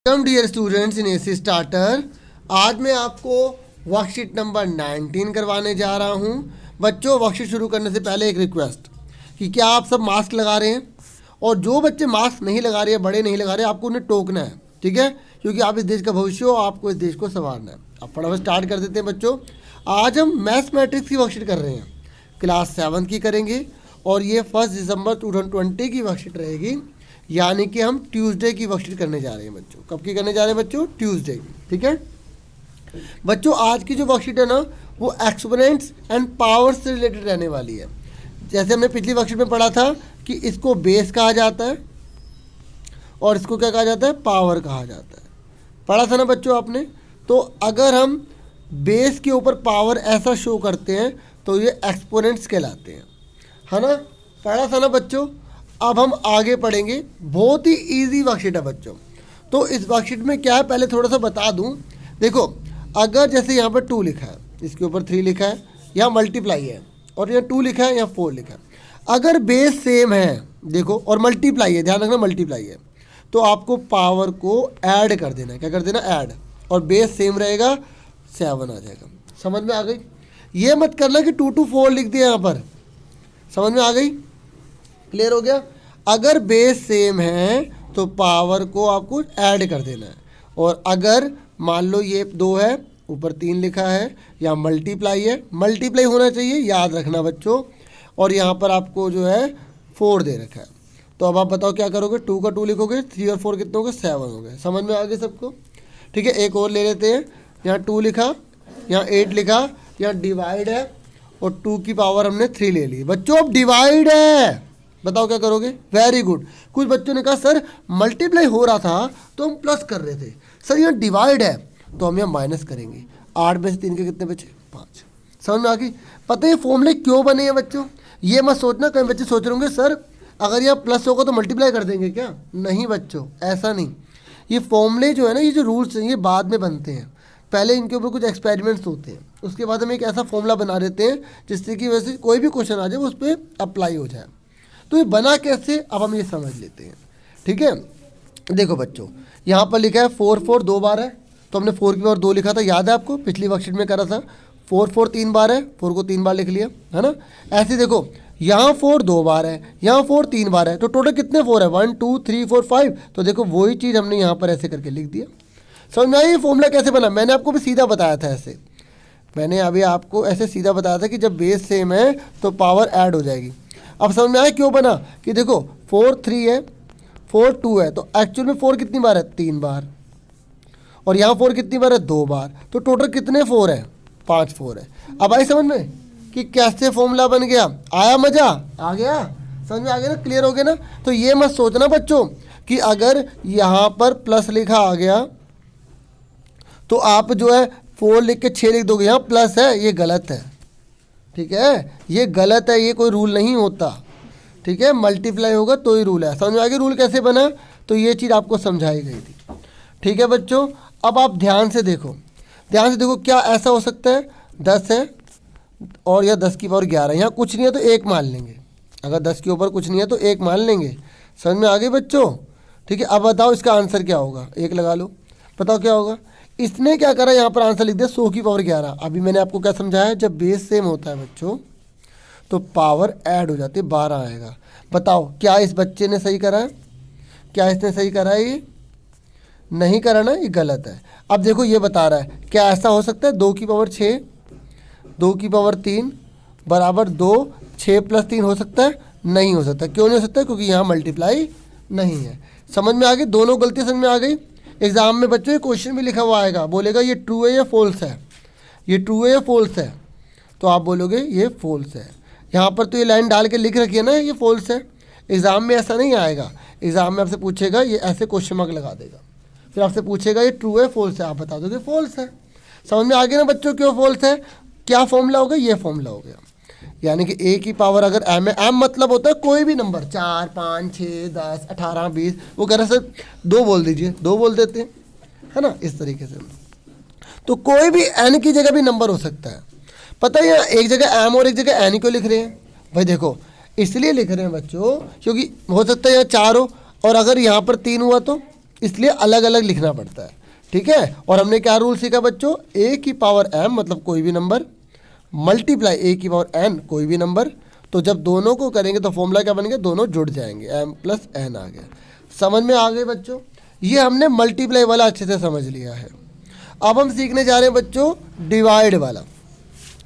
Welcome dear students in AC starter. आज मैं आपको वर्कशीट नंबर 19 करवाने जा रहा हूं। बच्चों, वर्कशीट शुरू करने से पहले एक रिक्वेस्ट कि क्या आप सब मास्क लगा रहे हैं, और जो बच्चे मास्क नहीं लगा रहे हैं, बड़े नहीं लगा रहे, आपको उन्हें टोकना है, ठीक है, क्योंकि आप इस देश का भविष्य हो, आपको इस देश को संवारना है। अब फटाफट स्टार्ट कर देते हैं बच्चों। आज हम मैथमेटिक्स की वर्कशीट कर रहे हैं, क्लास 7 की करेंगे, और ये 1 दिसंबर 2020 की वर्कशीट रहेगी, यानी कि हम ट्यूसडे की वर्कशीट करने जा रहे हैं बच्चों। कब की करने जा रहे हैं बच्चों? ट्यूसडे की, ठीक है बच्चों। आज की जो वर्कशीट है ना, वो एक्सपोनेंट्स एंड पावर से रिलेटेड रहने वाली है। जैसे हमने पिछली वर्कशीट में पढ़ा था कि इसको बेस कहा जाता है और इसको क्या कहा जाता है? पावर कहा जाता है। पढ़ा था ना बच्चों आपने? तो अगर हम बेस के ऊपर पावर ऐसा शो करते हैं तो ये एक्सपोनेंट्स कहलाते हैं, है ना? पढ़ा था ना बच्चों? अब हम आगे पढ़ेंगे। बहुत ही इजी वर्कशीट है बच्चों। तो इस वर्कशीट में क्या है, पहले थोड़ा सा बता दूं। देखो, अगर जैसे यहाँ पर 2 लिखा है, इसके ऊपर 3 लिखा है, यहाँ मल्टीप्लाई है, और यहाँ 2 लिखा है, यहाँ 4 लिखा है। अगर बेस सेम है, देखो, और मल्टीप्लाई है, ध्यान रखना मल्टीप्लाई है, तो आपको पावर को ऐड कर देना है। क्या कर देना? ऐड। और बेस सेम रहेगा, 7 आ जाएगा। समझ में आ गई? ये मत करना कि 2 to 4 लिख दिया यहाँ पर। समझ में आ गई? क्लियर हो गया? अगर बेस सेम है तो पावर को आपको ऐड कर देना है। और अगर मान लो ये 2 है, ऊपर 3 लिखा है, या मल्टीप्लाई है, मल्टीप्लाई होना चाहिए, याद रखना बच्चों। और यहाँ पर आपको जो है 4 दे रखा है। तो अब आप बताओ क्या करोगे? 2 का 2 लिखोगे, 3 और 4 कितने हो गए? 7 हो गए। समझ में आ गए सबको? ठीक है, एक और ले लेते हैं। यहाँ 2 लिखा, यहाँ 8 लिखा, यहाँ डिवाइड है, और 2 की पावर हमने 3 ले ली। बच्चों अब डिवाइड है, बताओ क्या करोगे? Very good. कुछ बच्चों ने कहा सर मल्टीप्लाई हो रहा था तो हम प्लस कर रहे थे, सर यहाँ डिवाइड है तो हम यहाँ माइनस करेंगे। 8 में से 3 के कितने बचे? 5। समझ में आ गई? पता है ये फॉर्मूले क्यों बने हैं बच्चों? ये मत सोचना, कई बच्चे सोच रहे होंगे सर अगर यहाँ प्लस होगा तो मल्टीप्लाई कर देंगे क्या? नहीं बच्चों, ऐसा नहीं। ये फॉर्मूले जो है ना, ये जो रूल्स हैं, ये बाद में बनते हैं। पहले इनके ऊपर कुछ एक्सपेरिमेंट्स होते हैं, उसके बाद हम एक ऐसा फॉर्मूला बना देते हैं जिससे कि वैसे कोई भी क्वेश्चन आ जाए वो उस पर अप्लाई हो जाए। तो ये बना कैसे, अब हम ये समझ लेते हैं, ठीक है। देखो बच्चों, यहाँ पर लिखा है 4 4 2 बार है, तो हमने 4 की पावर 2 लिखा था, याद है आपको? पिछली वर्कशीट में करा था। 4 4 3 बार है, 4 को 3 बार लिख लिया, है ना? ऐसे देखो, यहाँ 4 2 बार है, यहाँ 4 3 बार है, तो टोटल कितने 4 है? 1 2 3 4 5। तो देखो वही चीज़ हमने यहाँ पर ऐसे करके लिख दिया। समझ में आया ये फॉर्मूला कैसे बना? मैंने आपको भी सीधा बताया था ऐसे। मैंने अभी आपको ऐसे सीधा बताया था कि जब बेस सेम है तो पावर ऐड हो जाएगी। अब समझ में आया क्यों बना? कि देखो 4 3 है, 4 2 है, तो एक्चुअल में 4 कितनी बार है? 3 बार। और यहाँ 4 कितनी बार है? 2 बार। तो टोटल कितने 4 है? 5 4 है। अब आई समझ में कि कैसे फॉर्मूला बन गया? आया मजा? आ गया? समझ में आ गया ना? क्लियर हो गया ना? तो ये मत सोचना बच्चों कि अगर यहाँ पर प्लस लिखा आ गया तो आप जो है 4 लिख के 6 लिख दोगे, यहाँ प्लस है, ये गलत है, ठीक है? ये गलत है, ये कोई रूल नहीं होता, ठीक है? मल्टीप्लाई होगा तो ही रूल है। समझ में आ गया रूल कैसे बना? तो ये चीज़ आपको समझाई गई थी, ठीक है बच्चों। अब आप ध्यान से देखो, ध्यान से देखो, क्या ऐसा हो सकता है 10 है और यह 10 की पावर 11, यहाँ कुछ नहीं है तो 1 मान लेंगे। अगर 10 के ऊपर कुछ नहीं है तो 1 मान लेंगे। समझ में आ गई बच्चों? ठीक है, अब बताओ इसका आंसर क्या होगा? 1 लगा लो, बताओ क्या होगा? इसने क्या करा, यहाँ पर आंसर लिख दिया 100 की पावर 11। अभी मैंने आपको क्या समझाया? जब बेस सेम होता है बच्चों तो पावर ऐड हो जाती है, 12 आएगा। बताओ क्या इस बच्चे ने सही करा है? क्या इसने सही करा है? ये नहीं करा ना, ये गलत है। अब देखो ये बता रहा है, क्या ऐसा हो सकता है 2 की पावर 6, 2 की पावर 3 बराबर 2, 6 + 3 हो सकता है? नहीं हो सकता। क्यों नहीं हो सकता? क्योंकि यहाँ मल्टीप्लाई नहीं है। समझ में आ गई? दोनों गलती समझ में आ गई? एग्जाम में बच्चों ये क्वेश्चन भी लिखा हुआ आएगा, बोलेगा ये ट्रू है या फॉल्स है, ये ट्रू है या फॉल्स है, तो आप बोलोगे ये फॉल्स है। यहाँ पर तो ये लाइन डाल के लिख रखी है ना, ये फॉल्स है। एग्जाम में ऐसा नहीं आएगा। एग्जाम में आपसे पूछेगा, ये ऐसे क्वेश्चन मार्क लगा देगा, फिर आपसे पूछेगा ये ट्रू है फॉल्स है, आप बता दोगे फॉल्स है। समझ में आ गया ना बच्चों क्यों फॉल्स है? क्या फॉर्मूला हो गया? ये फॉर्मूला हो गया। यानी कि ए की पावर अगर एम है, एम मतलब होता है कोई भी नंबर, 4 5 6 10 18 20, वो कह रहे सर 2 बोल दीजिए, 2 बोल देते हैं, है ना? इस तरीके से तो कोई भी एन की जगह भी नंबर हो सकता है। पता है एक जगह एम और एक जगह एन क्यों लिख रहे हैं? भाई देखो इसलिए लिख रहे हैं बच्चों क्योंकि हो सकता है यहाँ 4 हो, और अगर यहाँ पर 3 हुआ तो इसलिए अलग अलग लिखना पड़ता है, ठीक है। और हमने क्या रूल सीखा बच्चों, a की पावर m मतलब कोई भी नंबर मल्टीप्लाई a की पावर n कोई भी नंबर। तो जब दोनों को करेंगे तो फॉर्मूला क्या बन गया, दोनों जुड़ जाएंगे, m प्लस n आ गया। समझ में आ गए बच्चों, ये हमने मल्टीप्लाई वाला अच्छे से समझ लिया है। अब हम सीखने जा रहे हैं बच्चों डिवाइड वाला।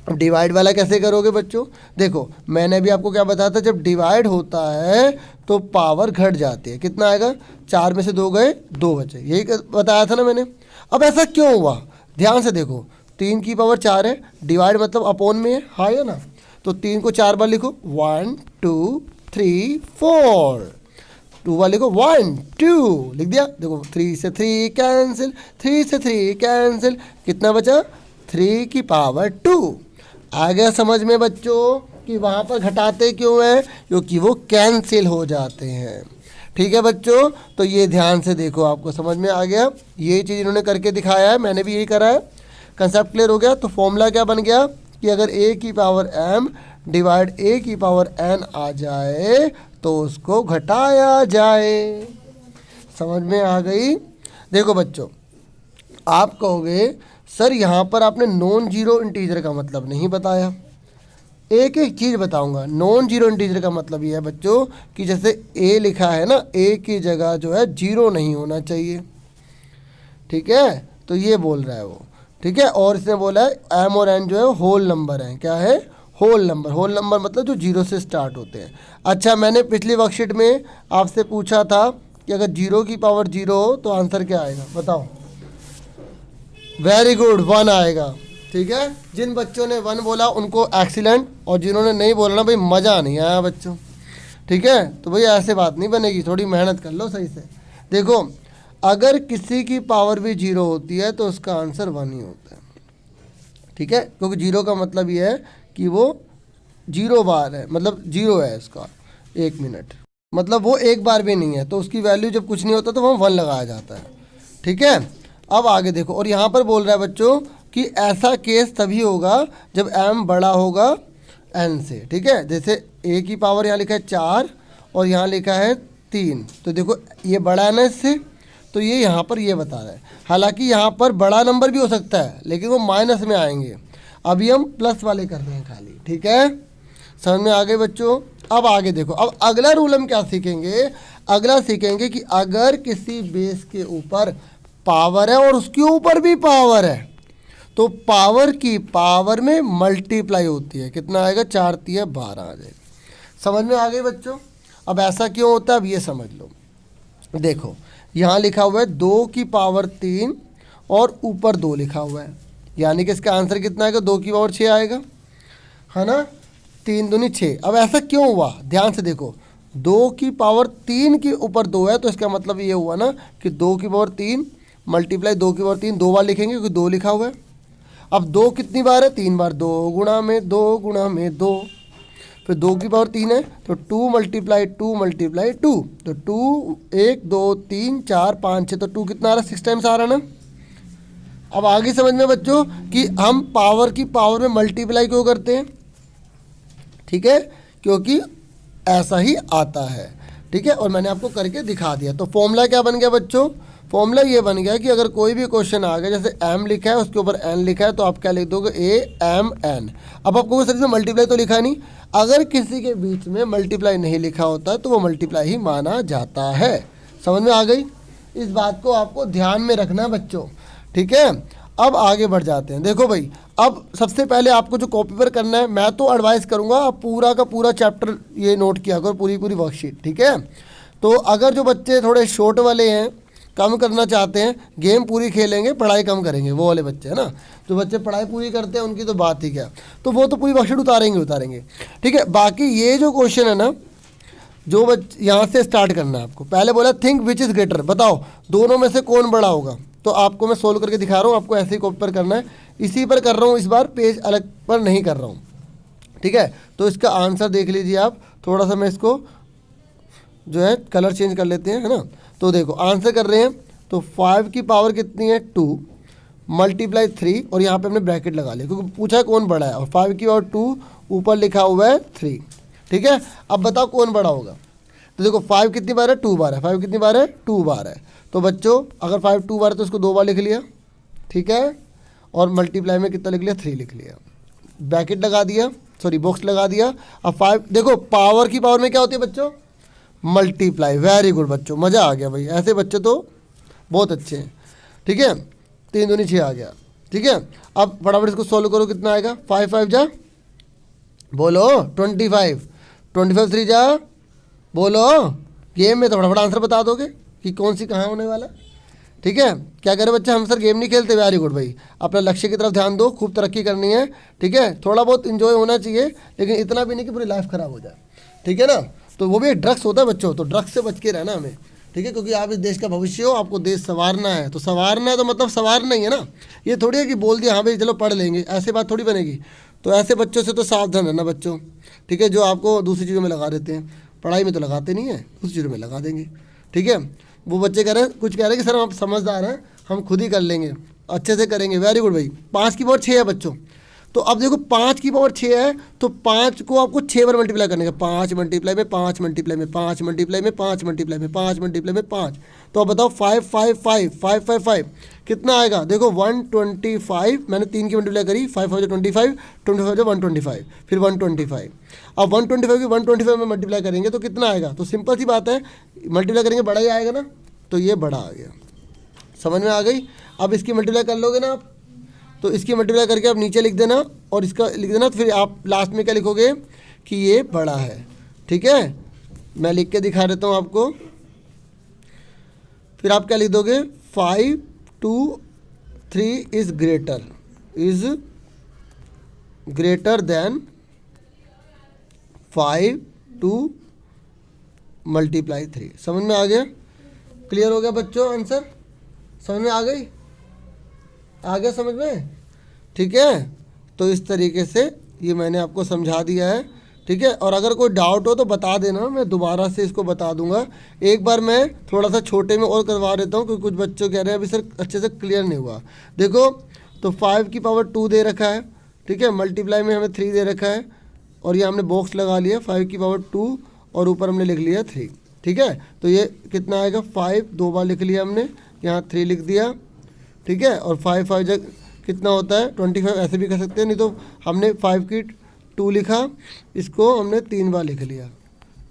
अब डिवाइड वाला कैसे करोगे बच्चों, देखो मैंने भी आपको क्या बताया था, जब डिवाइड होता है तो पावर घट जाती है। कितना आएगा, 4 में से 2 गए, 2 बचे, यही बताया था ना मैंने। अब ऐसा क्यों हुआ, ध्यान से देखो, 3 की पावर 4 है, डिवाइड मतलब अपॉन में है, हाँ है ना। तो 3 को 4 बार लिखो, 1 2 3 4, 2 बार लिखो 1 2, लिख दिया। देखो 3 से 3 कैंसिल, 3 से 3 कैंसिल, कितना बचा, 3 की पावर 2। आ गया समझ में बच्चों कि वहाँ पर घटाते क्यों हैं, क्योंकि वो कैंसिल हो जाते हैं। ठीक है बच्चों, तो ये ध्यान से देखो, आपको समझ में आ गया। ये चीज़ इन्होंने करके दिखाया है, मैंने भी यही करा है। कंसेप्ट क्लियर हो गया। तो फॉर्मूला क्या बन गया कि अगर a की पावर m डिवाइड a की पावर n आ जाए तो उसको घटाया जाए। समझ में आ गई। देखो बच्चों, आप कहोगे सर यहाँ पर आपने नॉन जीरो इंटीजर का मतलब नहीं बताया। एक एक चीज़ बताऊंगा। नॉन जीरो इंटीजर का मतलब ये है बच्चों कि जैसे a लिखा है ना, a की जगह जो है जीरो नहीं होना चाहिए, ठीक है। तो ये बोल रहा है वो, ठीक है। और इसने बोला है m और n जो है होल नंबर हैं। क्या है, होल नंबर। होल नंबर मतलब जो जीरो से स्टार्ट होते हैं। अच्छा, मैंने पिछली वर्कशीट में आपसे पूछा था कि अगर जीरो की पावर जीरो हो तो आंसर क्या आएगा, बताओ। वेरी गुड, 1 आएगा, ठीक है। जिन बच्चों ने 1 बोला उनको एक्सीलेंट, और जिन्होंने नहीं बोला ना भाई मज़ा नहीं आया बच्चों, ठीक है। तो भाई ऐसे बात नहीं बनेगी, थोड़ी मेहनत कर लो सही से। देखो अगर किसी की पावर भी जीरो होती है तो उसका आंसर 1 ही होता है, ठीक है। क्योंकि जीरो का मतलब ये है कि वो 0 बार है, मतलब जीरो है इसका 1 मिनट, मतलब वो एक बार भी नहीं है। तो उसकी वैल्यू जब कुछ नहीं होता तो वहाँ 1 लगाया जाता है, ठीक है। अब आगे देखो, और यहाँ पर बोल रहा है बच्चों कि ऐसा केस तभी होगा जब m बड़ा होगा n से, ठीक है। जैसे a की पावर यहाँ लिखा है 4 और यहाँ लिखा है 3, तो देखो ये बड़ा है ना इससे, तो ये यहाँ पर ये बता रहा है। हालांकि यहाँ पर बड़ा नंबर भी हो सकता है लेकिन वो माइनस में आएंगे। अभी हम प्लस वाले कर रहे हैं खाली, ठीक है। समझ में आ गए बच्चों। अब आगे देखो, अब अगला रूल हम क्या सीखेंगे, अगला सीखेंगे कि अगर किसी बेस के ऊपर पावर है और उसके ऊपर भी पावर है तो पावर की पावर में मल्टीप्लाई होती है। कितना आएगा, 4 3 12 आ जाएगा। समझ में आ गई बच्चों। अब ऐसा क्यों होता है अब ये समझ लो। देखो यहाँ लिखा हुआ है 2 की पावर 3 और ऊपर 2 लिखा हुआ है, यानी कि इसका आंसर कितना आएगा, 2 की पावर 6 आएगा, है ना। 3 दूनी 6। अब ऐसा क्यों हुआ, ध्यान से देखो, 2 की पावर 3 के ऊपर 2 है तो इसका मतलब ये हुआ ना कि 2 की पावर 3 मल्टीप्लाई 2 की पावर 3 2 बार लिखेंगे क्योंकि 2 लिखा हुआ है। अब 2 कितनी बार है, 3 बार, 2 गुणा में 2 गुणा में 2, फिर 2 की पावर 3 है तो 2 मल्टीप्लाई 2 मल्टीप्लाई 2, तो 2 1 2 3 4 5 6, तो 2 कितना आ रहा है, 6 टाइम्स आ रहा है ना। अब आगे समझ में बच्चों कि हम पावर की पावर में मल्टीप्लाई क्यों करते हैं, ठीक है, क्योंकि ऐसा ही आता है, ठीक है। और मैंने आपको करके दिखा दिया। तो फॉर्मूला क्या बन गया बच्चों, फॉर्मूला ये बन गया कि अगर कोई भी क्वेश्चन आ गया, जैसे m लिखा है उसके ऊपर n लिखा है, तो आप क्या लिख दोगे, a m n। अब आपको सर इसमें मल्टीप्लाई तो लिखा नहीं, अगर किसी के बीच में मल्टीप्लाई नहीं लिखा होता तो वो मल्टीप्लाई ही माना जाता है। समझ में आ गई, इस बात को आपको ध्यान में रखना बच्चों, ठीक है। अब आगे बढ़ जाते हैं। देखो भाई, अब सबसे पहले आपको जो कॉपी पर करना है, मैं तो एडवाइस करूँगा आप पूरा का पूरा चैप्टर ये नोट किया करो, पूरी पूरी वर्कशीट, ठीक है। तो अगर जो बच्चे थोड़े शॉर्ट वाले हैं, कम करना चाहते हैं, गेम पूरी खेलेंगे पढ़ाई कम करेंगे, वो वाले बच्चे है ना, जो बच्चे पढ़ाई पूरी करते हैं उनकी तो बात ही क्या, तो वो तो पूरी वर्कशीट उतारेंगे, ठीक है। बाकी ये जो क्वेश्चन है ना, जो बच्चे यहाँ से स्टार्ट करना है आपको। पहले बोला थिंक विच इज़ ग्रेटर, बताओ दोनों में से कौन बड़ा होगा। तो आपको मैं सोल्व करके दिखा रहा हूँ, आपको ऐसे ही कॉपी पर करना है, इसी पर कर रहा हूँ इस बार, पेज अलग पर नहीं कर रहा हूँ, ठीक है। तो इसका आंसर देख लीजिए आप, थोड़ा सा मैं इसको जो है कलर चेंज कर लेते हैं, है ना। तो देखो आंसर कर रहे हैं, तो 5 की पावर कितनी है, 2 मल्टीप्लाई 3, और यहाँ पे हमने ब्रैकेट लगा लिया क्योंकि पूछा है कौन बड़ा है, और 5 की पावर 2 ऊपर लिखा हुआ है 3, ठीक है। अब बताओ कौन बड़ा होगा। तो देखो 5 कितनी बार है, 2 बार है, 5 कितनी बार है, 2 बार है। तो बच्चों अगर 5 2 बार है तो इसको 2 बार लिख लिया, ठीक है, और मल्टीप्लाई में कितना लिख लिया, 3 लिख लिया, ब्रैकेट लगा दिया, सॉरी बॉक्स लगा दिया। अब 5 देखो पावर की पावर में क्या होती है बच्चों, मल्टीप्लाई। वेरी गुड बच्चों, मज़ा आ गया भाई, ऐसे बच्चे तो बहुत अच्छे हैं, ठीक है। 3 दूनी 6 आ गया, ठीक है। अब फटाफट इसको सोल्व करो, कितना आएगा, 5 5 जा बोलो 25, 25 3 जा बोलो। गेम में तो फटाफट आंसर बता दोगे कि कौन सी कहाँ होने वाला, ठीक है। क्या करें बच्चे, हम सर गेम नहीं खेलते। वेरी गुड भाई, अपना लक्ष्य की तरफ ध्यान दो, खूब तरक्की करनी है, ठीक है। थोड़ा बहुत इन्जॉय होना चाहिए, लेकिन इतना भी नहीं कि पूरी लाइफ ख़राब हो जाए, ठीक है ना। तो वो भी एक ड्रग्स होता है बच्चों, तो ड्रग्स से बच के रहना हमें, ठीक है, क्योंकि आप इस देश का भविष्य हो, आपको देश संवारना है। तो संवारना है तो मतलब संवारना ही है ना, ये थोड़ी है कि बोल दिया हाँ भाई चलो पढ़ लेंगे, ऐसे बात थोड़ी बनेगी। तो ऐसे बच्चों से तो सावधान रहना बच्चों, ठीक है, जो आपको दूसरी चीज़ों में लगा देते हैं, पढ़ाई में तो लगाते नहीं है, दूसरी चीज़ों में लगा देंगे, ठीक है। वो बच्चे कह रहे हैं, कुछ कह रहे हैं कि सर आप समझदार हैं, हम खुद ही कर लेंगे, अच्छे से करेंगे। वेरी गुड भाई, 5 की पावर 6 है बच्चों। तो अब देखो 5 की पावर 6 है, तो 5 को आपको 6 बार मल्टीप्लाई करने का, 5 मल्टीप्लाई में 5 मल्टीप्लाई में 5 मल्टीप्लाई में 5 मल्टीप्लाई में 5 मल्टीप्लाई में 5। तो अब बताओ 5 5 5 5 5 5 कितना आएगा, देखो 125। मैंने 3 की मल्टीप्लाई करी, 5 5 25, 25 125, फिर 125। अब 125 की 125 में मल्टीप्लाई करेंगे तो कितना आएगा, तो सिंपल सी बात है, मल्टीप्लाई करेंगे बड़ा ही आएगा ना, तो ये बड़ा आ गया, समझ में आ गई। अब इसकी मल्टीप्लाई कर लोगे ना आप, तो इसकी मल्टीप्लाई करके आप नीचे लिख देना और इसका लिख देना, तो फिर आप लास्ट में क्या लिखोगे कि ये बड़ा है, ठीक है। मैं लिख के दिखा देता हूँ आपको, फिर आप क्या लिख दोगे, 5 2 3 इज ग्रेटर देन 5 2 मल्टीप्लाई 3। समझ में आ गया, क्लियर हो गया बच्चों, आंसर समझ में आ गई, आ गया समझ में, ठीक है। तो इस तरीके से ये मैंने आपको समझा दिया है, ठीक है। और अगर कोई डाउट हो तो बता देना, मैं दोबारा से इसको बता दूंगा। एक बार मैं थोड़ा सा छोटे में और करवा देता हूँ, क्योंकि कुछ बच्चों कह रहे हैं अभी सर अच्छे से क्लियर नहीं हुआ। देखो तो 5 की पावर 2 दे रखा है, ठीक है, मल्टीप्लाई में हमें 3 दे रखा है, और ये हमने बॉक्स लगा लिया, 5 की पावर 2 और ऊपर हमने लिख लिया 3, ठीक है। तो ये कितना आएगा, 5 2 बार लिख लिया हमने, यहाँ 3 लिख दिया, ठीक है। और 5 5 जग कितना होता है 25, ऐसे भी कर सकते हैं, नहीं तो हमने 5 की 2 लिखा, इसको हमने 3 बार लिख लिया,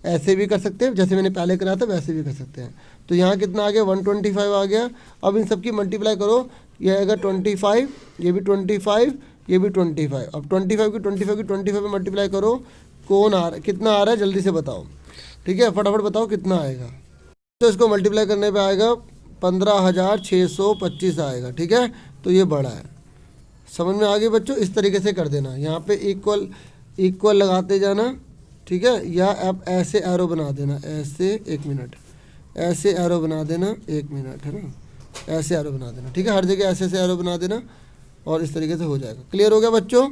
ऐसे भी कर सकते हैं, जैसे मैंने पहले करा था वैसे भी कर सकते हैं। तो यहाँ कितना आ गया, 125 आ गया। अब इन सब की मल्टीप्लाई करो, ये आएगा 25, ये भी 25, ये भी 25। अब 25 की 25 में मल्टीप्लाई करो, कौन आ रहा है, कितना आ रहा है जल्दी से बताओ, ठीक है, फटाफट बताओ कितना आएगा। तो इसको मल्टीप्लाई करने पे आएगा 15,625 आएगा, ठीक है। तो ये बड़ा है, समझ में आ गई बच्चों, इस तरीके से कर देना, यहाँ पे इक्वल लगाते जाना, ठीक है। या आप ऐसे एरो बना देना, ऐसे, 1 मिनट, ऐसे एरो बना देना, 1 मिनट, है ना, ऐसे एरो बना देना, ठीक है, हर जगह ऐसे एरो बना देना, और इस तरीके से हो जाएगा। क्लियर हो गया बच्चों,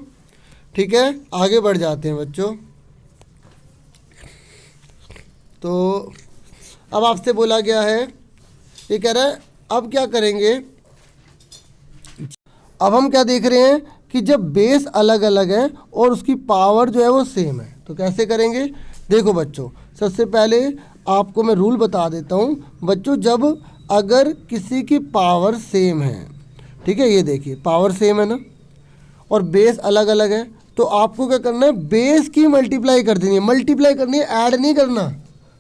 ठीक है। आगे बढ़ जाते हैं बच्चों। तो अब आपसे बोला गया है, ये कह रहा है अब क्या करेंगे, अब हम क्या देख रहे हैं कि जब बेस अलग अलग है और उसकी पावर जो है वो सेम है, तो कैसे करेंगे। देखो बच्चों, सबसे पहले आपको मैं रूल बता देता हूँ बच्चों। जब अगर किसी की पावर सेम है, ठीक है, ये देखिए पावर सेम है ना, और बेस अलग अलग है, तो आपको क्या करना है, बेस की मल्टीप्लाई कर देनी है, मल्टीप्लाई करनी है, ऐड नहीं करना,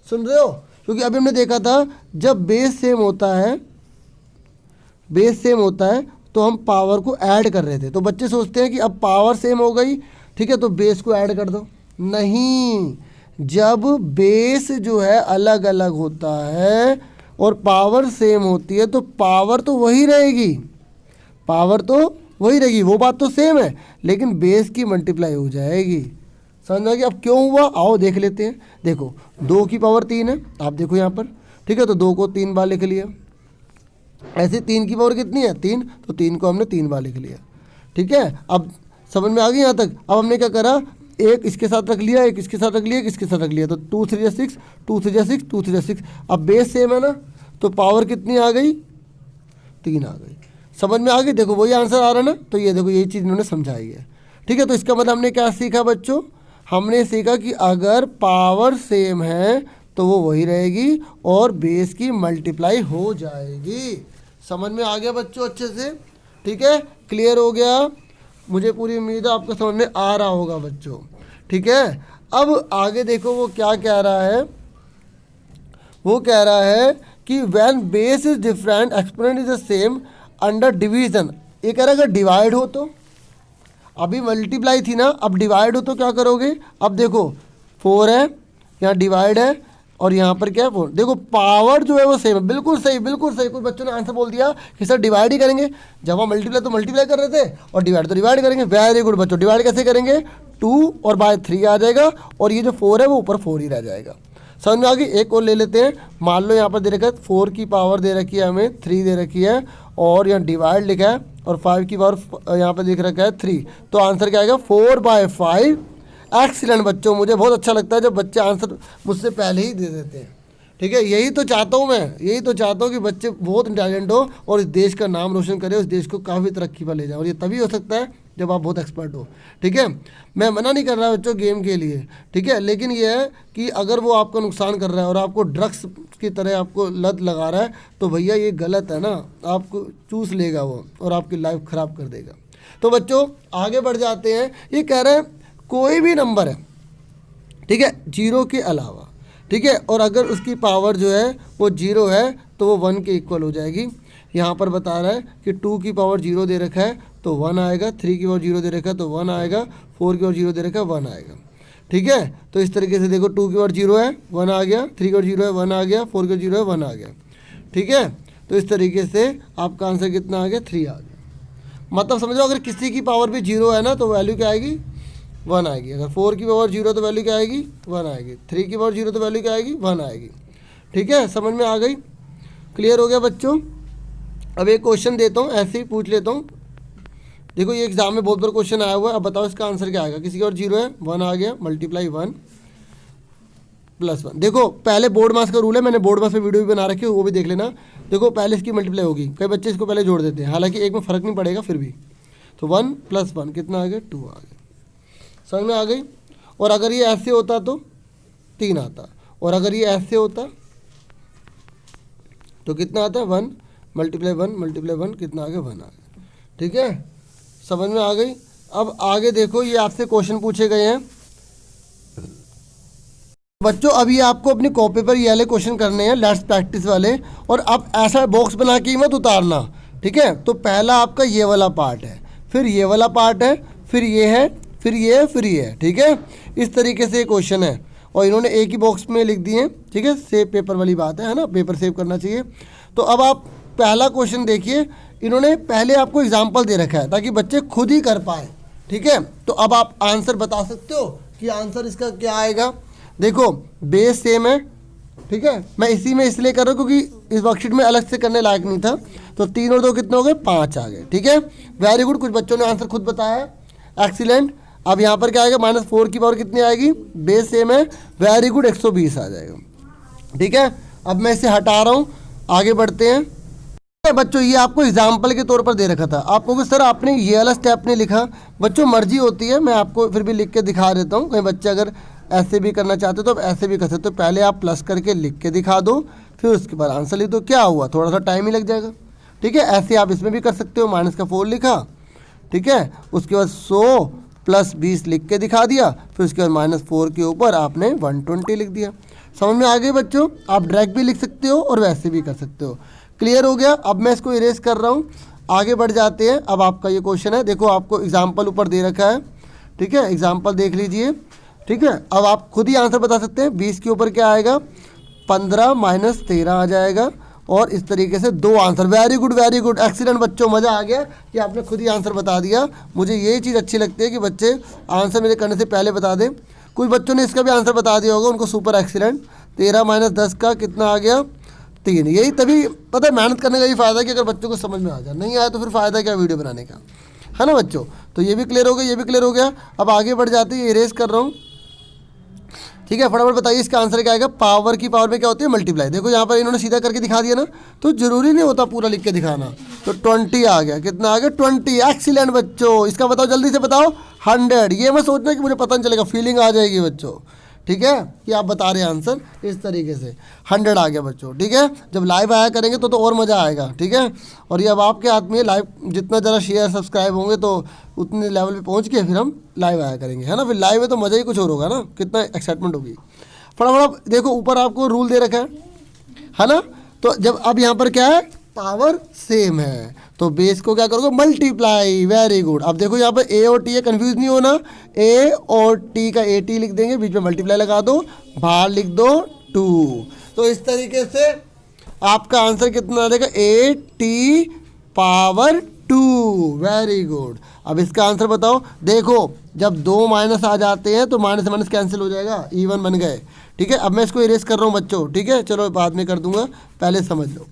सुन रहे हो। क्योंकि अभी हमने देखा था जब बेस सेम होता है, बेस सेम होता है तो हम पावर को ऐड कर रहे थे। तो बच्चे सोचते हैं कि अब पावर सेम हो गई, ठीक है, तो बेस को ऐड कर दो। नहीं, जब बेस जो है अलग अलग होता है और पावर सेम होती है, तो पावर तो वही रहेगी, पावर तो वही रहेगी, वो बात तो सेम है, लेकिन बेस की मल्टीप्लाई हो जाएगी। समझ में आ गया। अब क्यों हुआ, आओ देख लेते हैं। देखो 2 की पावर 3 है, आप देखो यहाँ पर, ठीक है, तो 2 को 3 बार लिख लिया। ऐसे 3 की पावर कितनी है, 3, तो 3 को हमने 3 बार लिख लिया, ठीक है। अब समझ में आ गई यहाँ तक। अब हमने क्या करा, एक इसके साथ रख लिया, एक इसके साथ रख लिया, एक इसके साथ रख लिया, तो 2 3 6, 2 3 6, 2 3 6। अब बेस सेम है ना, तो पावर कितनी आ गई, 3 आ गई। समझ में आ गई, देखो वही आंसर आ रहा है ना। तो ये देखो यही चीज़ इन्होंने समझाई है, ठीक है। तो इसका मतलब हमने क्या सीखा बच्चों, हमने सीखा कि अगर पावर सेम है तो वो वही रहेगी और बेस की मल्टीप्लाई हो जाएगी। समझ में आ गया बच्चों अच्छे से? ठीक है, क्लियर हो गया? मुझे पूरी उम्मीद है आपको समझ में आ रहा होगा बच्चों। ठीक है, अब आगे देखो वो क्या कह रहा है। वो कह रहा है कि when base is different exponent is the same under division. ये कह रहा है अगर डिवाइड हो तो, अभी मल्टीप्लाई थी ना, अब डिवाइड हो तो क्या करोगे? अब देखो 4 है, यहाँ डिवाइड है और यहाँ पर क्या है 4। देखो पावर जो है वो सेम है। बिल्कुल सही, बिल्कुल सही। कुछ बच्चों ने आंसर बोल दिया कि सर डिवाइड ही करेंगे, जब हम मल्टीप्लाई तो मल्टीप्लाई कर रहे थे और डिवाइड तो डिवाइड करेंगे। वेरी गुड बच्चों, डिवाइड कैसे करेंगे? 2 और बाय 3 आ जाएगा और ये जो 4 है वो ऊपर 4 ही रह जाएगा। समझ में आ गई? एक और ले लेते हैं। मान लो यहाँ पर दे रखा है 4 की पावर दे रखी है हमें, 3 दे रखी है और यहाँ डिवाइड लिखा है और 5 की पावर यहाँ पर लिख रखा है 3। तो आंसर क्या आएगा? 4/5। एक्सीलेंट बच्चों, मुझे बहुत अच्छा लगता है जब बच्चे आंसर मुझसे पहले ही दे देते हैं। ठीक है, यही तो चाहता हूँ मैं, यही तो चाहता हूँ कि बच्चे बहुत इंटेलिजेंट हो और इस देश का नाम रोशन करें, उस देश को काफ़ी तरक्की पर ले जाए। और ये तभी हो सकता है जब आप बहुत एक्सपर्ट हो। ठीक है, मैं मना नहीं कर रहा बच्चों गेम के लिए, ठीक है, लेकिन ये है कि अगर वो आपका नुकसान कर रहा है और आपको ड्रग्स की तरह आपको लत लगा रहा है तो भैया ये गलत है ना, आपको चूस लेगा वो और आपकी लाइफ ख़राब कर देगा। तो बच्चों आगे बढ़ जाते हैं। ये कह रहे हैं कोई भी नंबर है, ठीक है, 0 के अलावा, ठीक है, और अगर उसकी पावर जो है वो 0 है तो वो 1 के इक्वल हो जाएगी। यहाँ पर बता रहा है कि 2 की पावर 0 दे रखा है तो 1 आएगा, 3 की पावर 0 दे रखा है तो 1 आएगा, 4 की पावर 0 दे रखा है 1 आएगा। ठीक है, तो इस तरीके से देखो 2 की पावर 0 है 1 आ गया, 3 की पावर 0 है 1 आ गया, 4 की पावर 0 है 1 आ गया। ठीक है, तो इस तरीके से आपका आंसर कितना आ गया? 3 आ गया। मतलब समझो अगर किसी की पावर भी 0 है ना तो वैल्यू क्या आएगी? 1 आएगी। अगर 4 की पावर 0 तो वैल्यू क्या आएगी? 1 आएगी। 3 की पावर 0 तो वैल्यू क्या आएगी? 1 आएगी। ठीक है, समझ में आ गई? क्लियर हो गया बच्चों? अब एक क्वेश्चन देता हूँ, ऐसे ही पूछ लेता हूँ। देखो ये एग्जाम में बहुत बार क्वेश्चन आया हुआ है। अब बताओ इसका आंसर क्या आएगा? किसी की और 0 है 1 आ गया, मल्टीप्लाई 1 + 1। देखो पहले बोर्ड मास का रूल है, मैंने बोर्ड मास पे वीडियो भी बना रखी है, वो भी देख लेना। देखो पहले इसकी मल्टीप्लाई होगी, कई बच्चे इसको पहले जोड़ देते हैं, हालांकि एक में फ़र्क नहीं पड़ेगा फिर भी। तो 1 + 1 कितना आ गया? 2 आ गया। समझ में आ गई? और अगर ये ऐसे होता तो 3 आता, और अगर ये ऐसे होता तो कितना आता? 1 × 1 कितना आ गया? 1 आ गया। ठीक है, समझ में आ गई? अब आगे देखो, ये आपसे क्वेश्चन पूछे गए हैं बच्चों। अभी आपको अपनी कॉपी पर ये वाले क्वेश्चन करने हैं, लेट्स प्रैक्टिस वाले। और अब ऐसा बॉक्स बना के मत उतारना, ठीक है। तो पहला आपका ये वाला पार्ट है, फिर ये वाला पार्ट है, फिर ये है, फिर ये है, फिर ये है। ठीक है, इस तरीके से क्वेश्चन है और इन्होंने एक ही बॉक्स में लिख दिए। ठीक है, सेव पेपर वाली बात है ना, पेपर सेव करना चाहिए। तो अब आप पहला क्वेश्चन देखिए, इन्होंने पहले आपको एग्जाम्पल दे रखा है ताकि बच्चे खुद ही कर पाए। ठीक है, तो अब आप आंसर बता सकते हो कि आंसर इसका क्या आएगा। देखो बेस सेम है, ठीक है, मैं इसी में इसलिए कर रहा हूँ क्योंकि इस वर्कशीट में अलग से करने लायक नहीं था। तो 3 और 2 कितने हो गए? 5 आ गए। ठीक है, वेरी गुड, कुछ बच्चों ने आंसर खुद बताया है, एक्सीलेंट। अब यहाँ पर क्या आएगा? -4 की पावर कितनी आएगी? बेस सेम है, वेरी गुड, 120 आ जाएगा। ठीक है, अब मैं इसे हटा रहा हूँ, आगे बढ़ते हैं। बच्चों ये आपको एग्जाम्पल के तौर पर दे रखा था, आप कहोगे सर आपने ये वाला स्टेप नहीं लिखा। बच्चों मर्जी होती है, मैं आपको फिर भी लिख के दिखा देता हूँ। कहीं बच्चे अगर ऐसे भी करना चाहते हो तो आप ऐसे भी कर सकते हो। पहले आप प्लस करके लिख के दिखा दो, फिर उसके बाद आंसर लिख दो। क्या हुआ? थोड़ा सा टाइम ही लग जाएगा। ठीक है, ऐसे आप इसमें भी कर सकते हो। -4 लिखा, ठीक है, उसके बाद 100 + 20 लिख के दिखा दिया, फिर उसके बाद -4 के ऊपर आपने 120 लिख दिया। समझ में आ गई बच्चों? आप डायरेक्ट भी लिख सकते हो और वैसे भी कर सकते हो। क्लियर हो गया? अब मैं इसको इरेज कर रहा हूँ, आगे बढ़ जाते हैं। अब आपका ये क्वेश्चन है, देखो आपको एग्जाम्पल ऊपर दे रखा है, ठीक है, एग्जाम्पल देख लीजिए। ठीक है, अब आप खुद ही आंसर बता सकते हैं। 20 के ऊपर क्या आएगा? 15 - 13 आ जाएगा और इस तरीके से 2 answer. Very good, very good, excellent बच्चों, मज़ा आ गया कि आपने खुद ही आंसर बता दिया। मुझे यही चीज़ अच्छी लगती है कि बच्चे आंसर मेरे करने से पहले बता दें। कुछ बच्चों ने इसका भी आंसर बता दिया होगा, उनको सुपर एक्सीलेंट। 13 - 10 का कितना आ गया? 3। यही तभी पता है मेहनत करने का ही फ़ायदा है कि अगर बच्चों को समझ में आ जाए, नहीं आया तो फिर फ़ायदा क्या वीडियो बनाने का, है ना बच्चों। तो ये भी क्लियर हो गया, ये भी क्लियर हो गया। अब आगे बढ़ जाते हैं, इरेज कर रहा हूँ। ठीक है, फटाफट बताइए इसका आंसर क्या आएगा? पावर की पावर में क्या होती है? मल्टीप्लाई। देखो यहाँ पर इन्होंने सीधा करके दिखा दिया ना, तो जरूरी नहीं होता पूरा लिख के दिखाना। तो 20 आ गया, कितना आ गया? 20। एक्सीलेंट बच्चों, इसका बताओ, जल्दी से बताओ। 100। ये मत सोचना कि मुझे पता नहीं चलेगा, फीलिंग आ जाएगी बच्चों। ठीक है, कि आप बता रहे हैं आंसर इस तरीके से। 100 आ गया बच्चों, ठीक है। जब लाइव आया करेंगे तो और मज़ा आएगा, ठीक है। और ये अब आपके हाथ में, लाइव जितना ज़रा शेयर सब्सक्राइब होंगे तो उतने लेवल पे पहुंच के फिर हम लाइव आया करेंगे, है ना। फिर लाइव में तो मज़ा ही कुछ और होगा ना, कितना एक्साइटमेंट होगी। फटाफट देखो, ऊपर आपको रूल दे रखा है ना। तो जब अब यहाँ पर क्या है, पावर सेम है तो बेस को क्या करोगे, मल्टीप्लाई। Very good. अब देखो यहाँ पर ए और टी है, कंफ्यूज नहीं होना। ए और टी का ए टी लिख देंगे, बीच में मल्टीप्लाई लगा दो, बाहर लिख दो 2। तो इस तरीके से आपका आंसर कितना आ जाएगा, A T power 2। Very good. अब इसका आंसर बताओ। देखो जब 2 माइनस आ जाते हैं तो माइनस माइनस कैंसिल हो जाएगा, इवन बन गए, ठीक है। अब मैं इसको इरेज कर रहा हूँ बच्चों, ठीक है। चलो बाद में कर दूंगा, पहले समझ लो।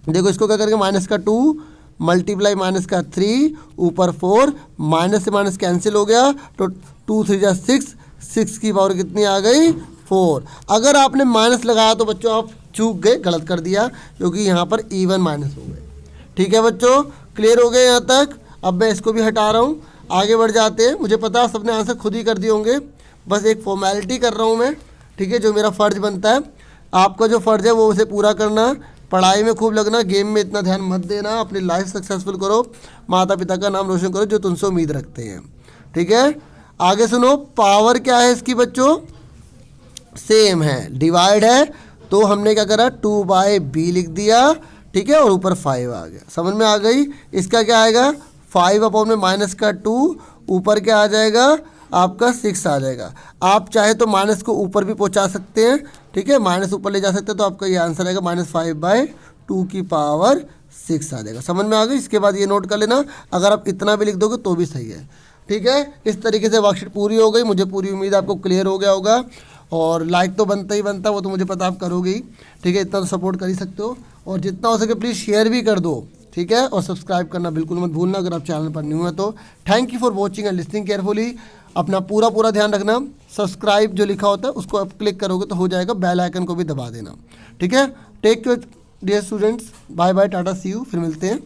देखो इसको क्या करेंगे, माइनस का 2 मल्टीप्लाई माइनस का 3 ऊपर 4, माइनस से माइनस कैंसिल हो गया तो 2 3 जा 6, 6 की पावर कितनी आ गई, 4। अगर आपने माइनस लगाया तो बच्चों आप चूक गए, गलत कर दिया, क्योंकि यहाँ पर इवन माइनस हो गए। ठीक है बच्चों, क्लियर हो गए यहाँ तक। अब मैं इसको भी हटा रहा हूँ, आगे बढ़ जाते हैं। मुझे पता है सबने आंसर खुद ही कर दिए होंगे, बस एक फॉर्मेलिटी कर रहा हूँ मैं, ठीक है। जो मेरा फ़र्ज़ बनता है, आपका जो फ़र्ज़ है वो उसे पूरा करना। पढ़ाई में खूब लगना, गेम में इतना ध्यान मत देना। अपनी लाइफ सक्सेसफुल करो, माता पिता का नाम रोशन करो जो तुमसे उम्मीद रखते हैं, ठीक है। आगे सुनो, पावर क्या है इसकी बच्चों, सेम है। डिवाइड है तो हमने क्या करा, 2/b लिख दिया, ठीक है, और ऊपर 5 आ गया। समझ में आ गई। इसका क्या आएगा, 5 अपॉन में माइनस का 2, ऊपर क्या आ जाएगा आपका 6 आ जाएगा। आप चाहे तो माइनस को ऊपर भी पहुंचा सकते हैं, ठीक है, माइनस ऊपर ले जा सकते हैं, तो आपका ये आंसर आएगा -5/2 की पावर 6 आ जाएगा। समझ में आ गई। इसके बाद ये नोट कर लेना, अगर आप इतना भी लिख दोगे तो भी सही है, ठीक है। इस तरीके से वर्कशीट पूरी हो गई। मुझे पूरी उम्मीद है आपको क्लियर हो गया होगा, और लाइक तो बनता ही बनता, वो तो मुझे पता आप करोगे ही, ठीक है। इतना तो सपोर्ट कर ही सकते हो, और जितना हो सके प्लीज़ शेयर भी कर दो, ठीक है। और सब्सक्राइब करना बिल्कुल मत भूलना अगर आप चैनल पर न्यू है तो। Thank you for watching and listening carefully. अपना पूरा ध्यान रखना, सब्सक्राइब जो लिखा होता है उसको आप क्लिक करोगे तो हो जाएगा, बेल आइकन को भी दबा देना, ठीक है। Take care dear students, bye bye, tata, see you, फिर मिलते हैं।